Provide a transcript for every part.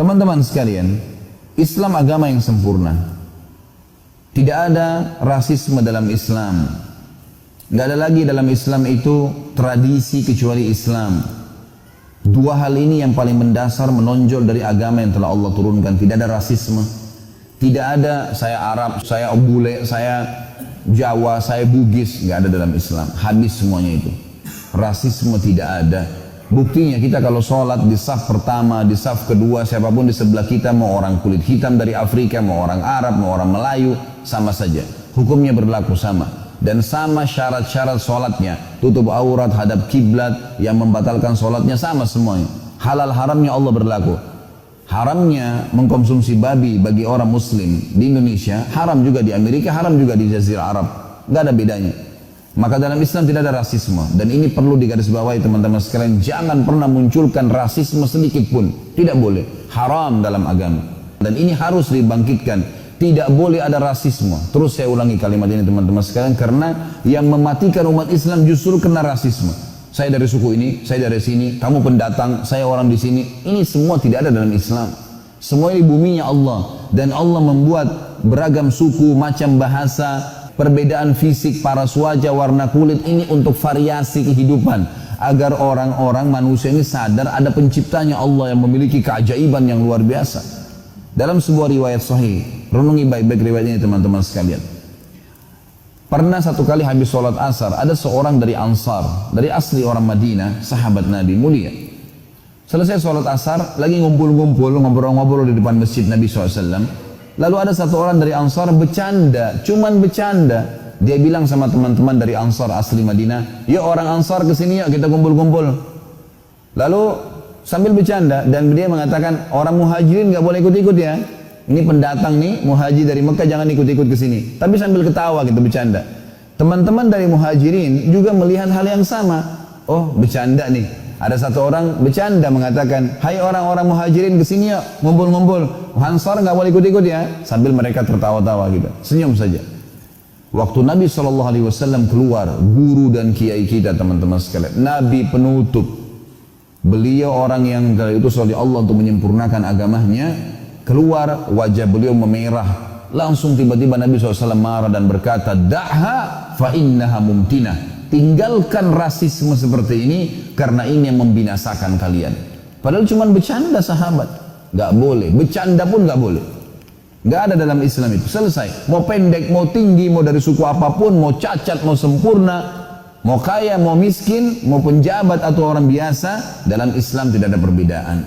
Teman-teman sekalian, Islam agama yang sempurna. Tidak ada rasisme dalam Islam. Nggak ada lagi dalam Islam itu tradisi kecuali Islam. Dua hal ini yang paling mendasar menonjol dari agama yang telah Allah turunkan. Tidak ada rasisme. Tidak ada saya Arab, saya bule, saya Jawa, saya Bugis. Nggak ada dalam Islam. Habis semuanya itu. Rasisme tidak ada. Buktinya kita kalau sholat di saf pertama, di saf kedua, siapapun di sebelah kita, mau orang kulit hitam dari Afrika, mau orang Arab, mau orang Melayu, sama saja. Hukumnya berlaku sama. Dan sama syarat-syarat sholatnya. Tutup aurat, hadap kiblat, yang membatalkan sholatnya sama semuanya. Halal haramnya Allah berlaku. Haramnya mengkonsumsi babi bagi orang muslim di Indonesia, haram juga di Amerika, haram juga di Jazirah Arab. Gak ada bedanya. Maka dalam Islam tidak ada rasisme. Dan ini perlu digarisbawahi teman-teman sekalian. Jangan pernah munculkan rasisme sedikit pun. Tidak boleh. Haram dalam agama. Dan ini harus dibangkitkan. Tidak boleh ada rasisme. Terus saya ulangi kalimat ini teman-teman sekalian. Karena yang mematikan umat Islam justru kena rasisme. Saya dari suku ini, saya dari sini, kamu pendatang, saya orang di sini. Ini semua tidak ada dalam Islam. Semua ini buminya Allah. Dan Allah membuat beragam suku, macam bahasa, perbedaan fisik, paras wajah, warna kulit ini untuk variasi kehidupan. Agar orang-orang manusia ini sadar ada penciptanya Allah yang memiliki keajaiban yang luar biasa. Dalam sebuah riwayat sahih, renungi baik-baik riwayat ini teman-teman sekalian. Pernah satu kali habis sholat asar, ada seorang dari Ansar, dari asli orang Madinah, sahabat Nabi mulia. Selesai sholat asar, lagi ngumpul-ngumpul, ngobrol-ngobrol di depan masjid Nabi SAW. Lalu ada satu orang dari Ansar bercanda, cuman bercanda. Dia bilang sama teman-teman dari Ansar asli Madinah, yuk orang Ansar kesini yuk kita kumpul-kumpul. Lalu sambil bercanda dan dia mengatakan orang muhajirin nggak boleh ikut-ikut ya. Ini pendatang nih, muhajir dari Mekah jangan ikut-ikut ke sini. Tapi sambil ketawa gitu bercanda. Teman-teman dari muhajirin juga melihat hal yang sama. Oh bercanda nih. Ada satu orang bercanda mengatakan, hai orang-orang muhajirin kesini ya, ngumpul-ngumpul. Ansar nggak boleh ikut-ikut ya. Sambil mereka tertawa-tawa gitu, senyum saja. Waktu Nabi SAW keluar, guru dan kiai kita teman-teman sekalian, Nabi penutup. Beliau orang yang diutus oleh Allah untuk menyempurnakan agamanya. Keluar, wajah beliau memerah. Langsung tiba-tiba Nabi SAW marah dan berkata, da'ha fa innaha mumtinah. Tinggalkan rasisme seperti ini karena ini yang membinasakan kalian. Padahal cuma bercanda sahabat. Gak boleh, bercanda pun gak boleh. Gak ada dalam Islam itu, selesai. Mau pendek, mau tinggi, mau dari suku apapun, mau cacat, mau sempurna, mau kaya, mau miskin, mau penjabat atau orang biasa, dalam Islam tidak ada perbedaan.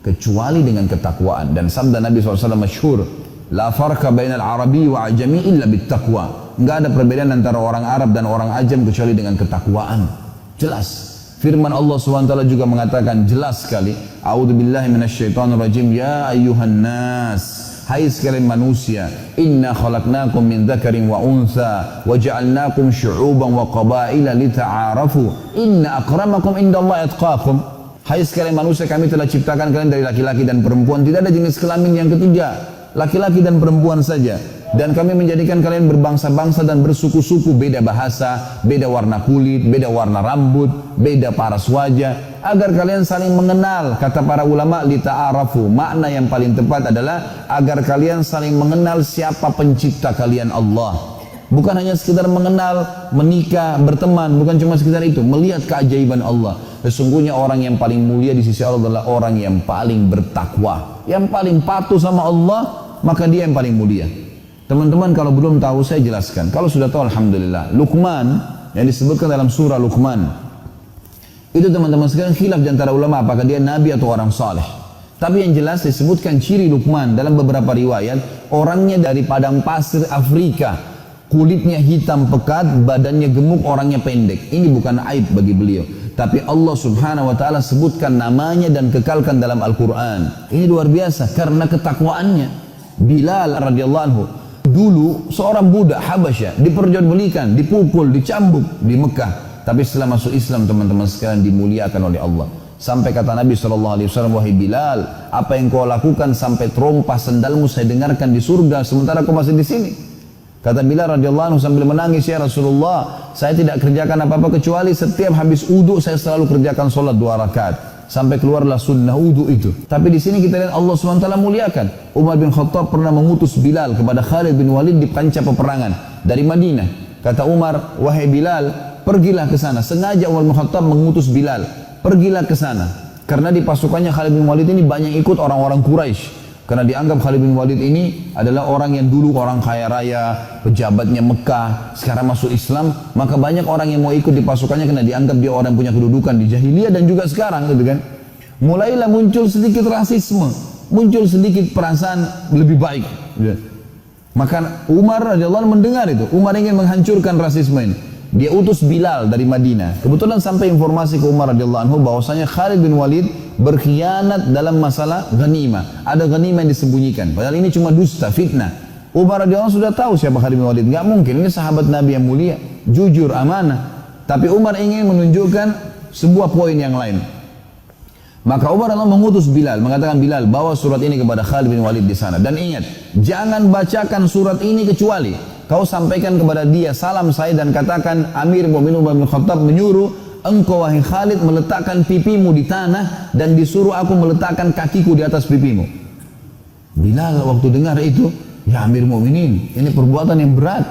Kecuali dengan ketakwaan. Dan sabda Nabi SAW masyhur, la farqa bainal arabi wa ajami illa bittaqwa. Enggak ada perbedaan antara orang Arab dan orang Ajam kecuali dengan ketakwaan. Jelas. Firman Allah SWT juga mengatakan jelas sekali, a'udzubillahi minasyaitonirrajim, ya ayyuhan nas, hai sekalian manusia, inna khalaqnakum min dzakarin wa untha wa ja'alnakum syu'uban wa qabaila lita'arafu inna akramakum indallahi atqakum. Hai sekalian manusia, kami telah ciptakan kalian dari laki-laki dan perempuan, tidak ada jenis kelamin yang ketiga, laki-laki dan perempuan saja. Dan kami menjadikan kalian berbangsa-bangsa dan bersuku-suku, beda bahasa, beda warna kulit, beda warna rambut, beda paras wajah, agar kalian saling mengenal. Kata para ulama, lita'arafu, makna yang paling tepat adalah agar kalian saling mengenal siapa pencipta kalian, Allah. Bukan hanya sekedar mengenal, menikah, berteman, bukan cuma sekedar itu, melihat keajaiban Allah. Sesungguhnya orang yang paling mulia di sisi Allah adalah orang yang paling bertakwa, yang paling patuh sama Allah, maka dia yang paling mulia. Teman-teman kalau belum tahu saya jelaskan. Kalau sudah tahu alhamdulillah. Luqman yang disebutkan dalam surah Luqman, itu teman-teman sekalian khilaf di antara ulama apakah dia nabi atau orang saleh. Tapi yang jelas disebutkan ciri Luqman dalam beberapa riwayat, orangnya dari padang pasir Afrika, kulitnya hitam pekat, badannya gemuk, orangnya pendek. Ini bukan aib bagi beliau, tapi Allah Subhanahu wa taala sebutkan namanya dan kekalkan dalam Al-Qur'an. Ini luar biasa karena ketakwaannya. Bilal radhiyallahu anhu dulu seorang budak Habasyah, diperjualbelikan, dipukul, dicambuk di Mekah. Tapi setelah masuk Islam teman-teman sekalian dimuliakan oleh Allah. Sampai kata Nabi SAW, wahai Bilal, apa yang kau lakukan sampai terompah sendalmu saya dengarkan di surga sementara kau masih di sini. Kata Bilal radhiyallahu anhu sambil menangis, ya Rasulullah, saya tidak kerjakan apa-apa kecuali setiap habis wudu saya selalu kerjakan sholat 2 rakaat. sampai keluarlah sunnah wudu itu. Tapi di sini kita lihat Allah SWT muliakan. Umar bin Khattab pernah mengutus Bilal kepada Khalid bin Walid di panca peperangan dari Madinah. Kata Umar, wahai Bilal, pergilah ke sana. Sengaja Umar bin Khattab mengutus Bilal, pergilah ke sana. Karena di pasukannya Khalid bin Walid ini banyak ikut orang-orang Quraisy. Karena dianggap Khalid bin Walid ini adalah orang yang dulu orang kaya raya, pejabatnya Mekah, sekarang masuk Islam, maka banyak orang yang mau ikut di pasukannya karena dianggap dia orang yang punya kedudukan di jahiliyah dan juga sekarang gitu kan. Mulailah muncul sedikit rasisme, muncul sedikit perasaan lebih baik. Gitu. Maka Umar radhiyallahu anhu mendengar itu, Umar ingin menghancurkan rasisme ini. Dia utus Bilal dari Madinah. Kebetulan sampai informasi ke Umar radhiyallahu anhu bahwasanya Khalid bin Walid berkhianat dalam masalah ghanimah. Ada ghanimah yang disembunyikan. Padahal ini cuma dusta, fitnah. Umar radhiyallahu anhu sudah tahu siapa Khalid bin Walid. Enggak mungkin, ini sahabat Nabi yang mulia, jujur, amanah. Tapi Umar ingin menunjukkan sebuah poin yang lain. Maka Umar radhiyallahu anhu mengutus Bilal, mengatakan, Bilal, bawa surat ini kepada Khalid bin Walid di sana. Dan ingat, jangan bacakan surat ini kecuali kau sampaikan kepada dia salam saya dan katakan Amir Mu'minin Umar bin Khattab menyuruh engkau wahai Khalid meletakkan pipimu di tanah dan disuruh aku meletakkan kakiku di atas pipimu. Bilal waktu dengar itu, ya Amir Mu'minin, ini perbuatan yang berat.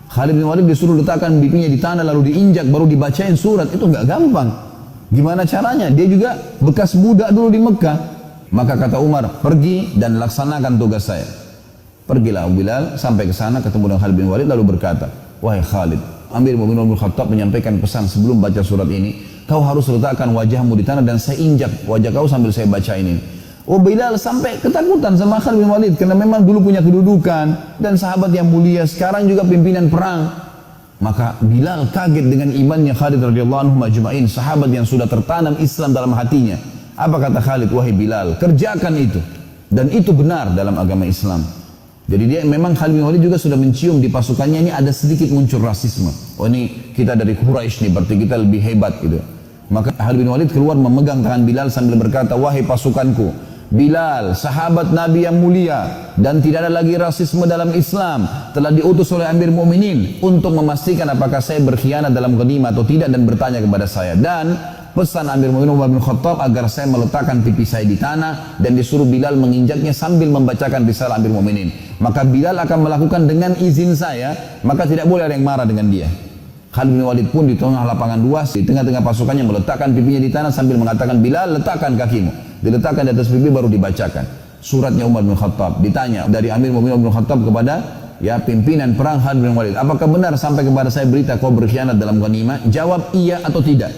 Khalid bin Walid disuruh letakkan pipinya di tanah lalu diinjak baru dibacain surat, itu nggak gampang. Gimana caranya? Dia juga bekas budak dulu di Mekah. Maka kata Umar, pergi dan laksanakan tugas saya. Pergilah Bilal sampai ke sana ketemu dengan Khalid bin Walid lalu berkata, wahai Khalid, Amir Mu'minin bin Khattab menyampaikan pesan sebelum baca surat ini, kau harus letakkan wajahmu di tanah dan saya injak wajah kau sambil saya baca ini. Oh Bilal sampai ketakutan sama Khalid bin Walid karena memang dulu punya kedudukan dan sahabat yang mulia, sekarang juga pimpinan perang. Maka Bilal kaget dengan imannya Khalid radhiyallahu anhu majma'in, sahabat yang sudah tertanam Islam dalam hatinya. Apa kata Khalid? Wahai Bilal, kerjakan itu. Dan itu benar dalam agama Islam. Jadi dia memang Khalid bin Walid juga sudah mencium di pasukannya ini ada sedikit muncul rasisme. Oh ini kita dari Quraisy nih, berarti kita lebih hebat gitu. Maka Khalid bin Walid keluar memegang tangan Bilal sambil berkata, wahai pasukanku, Bilal, sahabat Nabi yang mulia dan tidak ada lagi rasisme dalam Islam, telah diutus oleh Amir Mu'minin untuk memastikan apakah saya berkhianat dalam ghanimah atau tidak dan bertanya kepada saya. Dan pesan Amir Mu'minin Umar bin Khattab agar saya meletakkan pipi saya di tanah dan disuruh Bilal menginjaknya sambil membacakan risalah Amir Mu'minin. Maka Bilal akan melakukan dengan izin saya, maka tidak boleh ada yang marah dengan dia. Khalid bin Walid pun di tengah lapangan luas, di tengah-tengah pasukannya meletakkan pipinya di tanah sambil mengatakan, Bilal letakkan kakimu. Diletakkan di atas pipi baru dibacakan. Suratnya Umar bin Khattab. Ditanya dari Amir Mu'minin bin Khattab kepada ya pimpinan perang Khalid bin Walid, apakah benar sampai kepada saya berita kau berkhianat dalam ghanimah? Jawab iya atau tidak.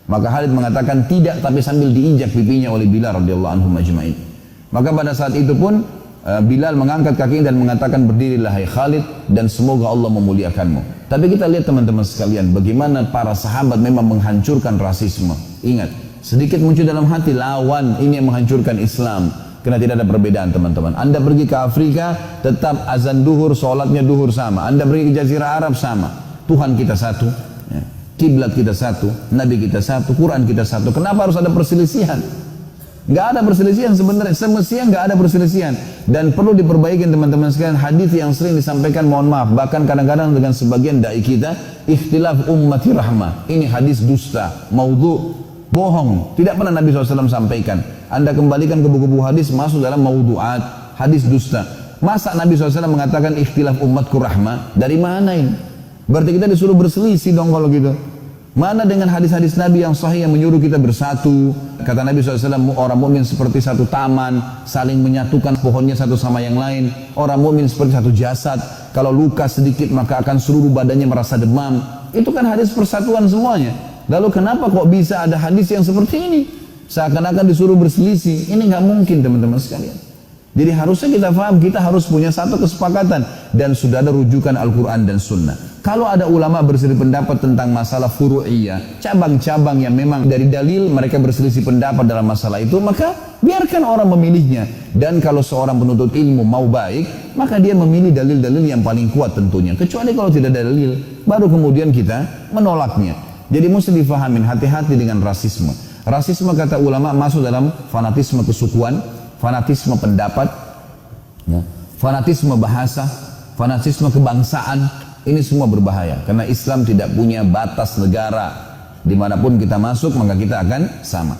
Maka Khalid mengatakan tidak, tapi sambil diinjak pipinya oleh Bilal radhiyallahu anhu majma'in. Maka pada saat itu pun Bilal mengangkat kakinya dan mengatakan, berdirilah hai Khalid dan semoga Allah memuliakanmu. Tapi kita lihat teman-teman sekalian, bagaimana para sahabat memang menghancurkan rasisme. Ingat, sedikit muncul dalam hati lawan ini yang menghancurkan Islam. Karena tidak ada perbedaan teman-teman. Anda pergi ke Afrika, tetap azan duhur, sholatnya duhur sama. Anda pergi ke Jazirah Arab sama. Tuhan kita satu, ya. Kiblat kita satu, Nabi kita satu, Quran kita satu. Kenapa harus ada perselisihan? Nggak ada perselisihan sebenarnya, semestinya nggak ada perselisihan. Dan perlu diperbaiki teman-teman sekalian, hadis yang sering disampaikan, mohon maaf, bahkan kadang-kadang dengan sebagian dai kita, ikhtilaf ummati rahmah. Ini hadis dusta, maudhu, bohong. Tidak pernah Nabi SAW sampaikan. Anda kembalikan ke buku-buku hadis, masuk dalam maudhu'at, hadis dusta. Masa Nabi SAW mengatakan ikhtilaf umatku rahmah? Dari mana ini? Berarti kita disuruh berselisih dong kalau gitu. Mana dengan hadis-hadis Nabi yang sahih yang menyuruh kita bersatu? Kata Nabi SAW, orang mukmin seperti satu taman, saling menyatukan pohonnya satu sama yang lain. Orang mukmin seperti satu jasad, kalau luka sedikit maka akan seluruh badannya merasa demam. Itu kan hadis persatuan semuanya. Lalu kenapa kok bisa ada hadis yang seperti ini? Seakan-akan disuruh berselisih. Ini nggak mungkin teman-teman sekalian. Jadi harusnya kita paham, kita harus punya satu kesepakatan. Dan sudah ada rujukan Al-Quran dan Sunnah. Kalau ada ulama berselisih pendapat tentang masalah furu'iyah, cabang-cabang yang memang dari dalil mereka berselisih pendapat dalam masalah itu, maka biarkan orang memilihnya. Dan kalau seorang penuntut ilmu mau baik, maka dia memilih dalil-dalil yang paling kuat tentunya. Kecuali kalau tidak ada dalil, baru kemudian kita menolaknya. Jadi mesti difahamin, hati-hati dengan rasisme. Rasisme kata ulama masuk dalam fanatisme kesukuan, fanatisme pendapat, ya, fanatisme bahasa, fanatisme kebangsaan. Ini semua berbahaya karena Islam tidak punya batas negara. Dimanapun kita masuk maka kita akan sama.